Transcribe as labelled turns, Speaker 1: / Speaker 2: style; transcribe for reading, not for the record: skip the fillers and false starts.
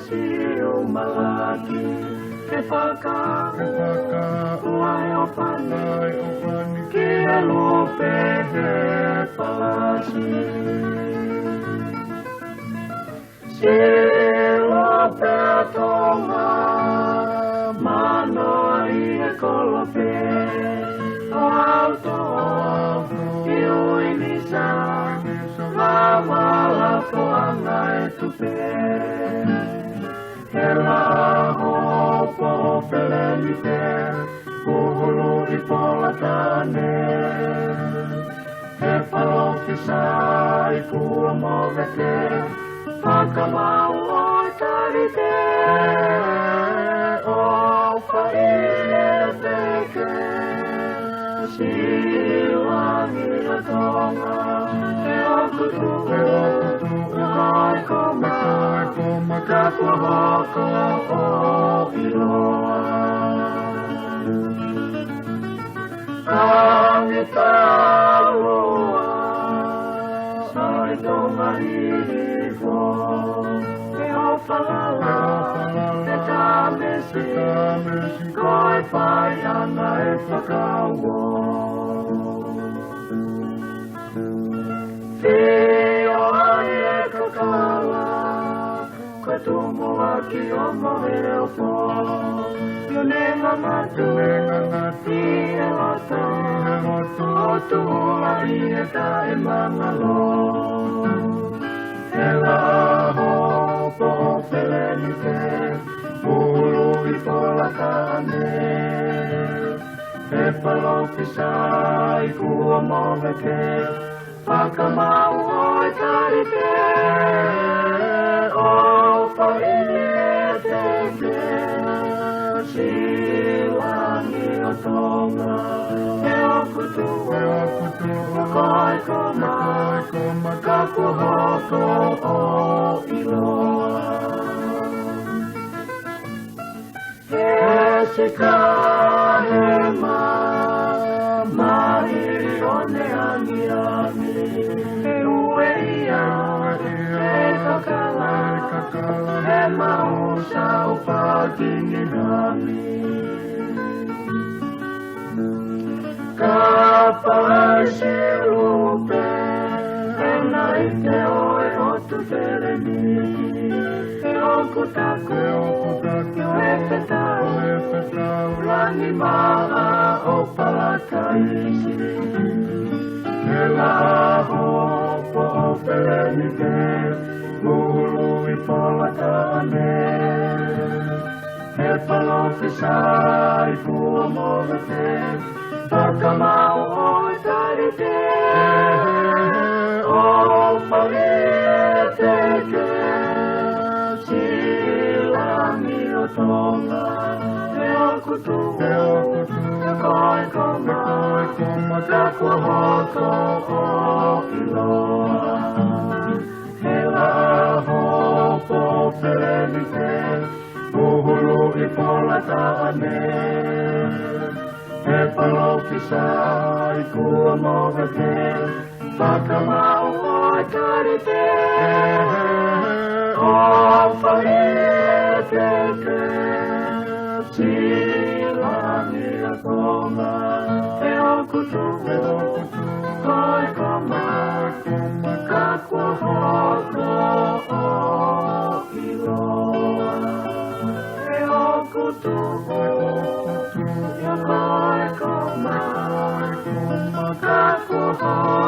Speaker 1: Siu malaki ke whaka uai o pani ki a lupe he palasi si lope atonga manoa i e kolope o auto i uinisa mawala poanga e tupe Ela hopo pelenite, kuhulu i polatane. He palofisa i kua movete, pakamau o tarite. O whaile teke, siwangi a tonga, e okutu, ai koma. Kakua hoko o iloa Angitaloa Sai tonga hifo E o whalala E tamesi Koi pai ana e whakawo Fio ai e kakala Koe tumu aki o mohe o po Yo nenga matu I e loto O tuhua I e ka e mangalo E la hopo o whelenite Ulu I pola kane E palofisa I kua mohe ke Pakamau o e tarite O whaile teke Siwangi o tonga E okutu Koi koma Kaku hoko o iloa E sika he Mahi o ne angi E ue ia E kakala E mausa o pagini nami Kapai si lupe E nai te oe o tu tereni E oku taku E whetau Langi maa o palakaisi E la hopo o pelenite Ulu I polatane E palofisa I kua movete Pakamau o tarite O whaile teke Silangi o tonga E okutu E koi koma Kakua hoko o iloa E la hopo pelenite Uhulu I polatane E palofisa I kua movete Pakamau o tarite O whaile teke Silangi a tonga E okutu Koi koma Kakua hoko o iloa E okutu E koi koma Kakua hoko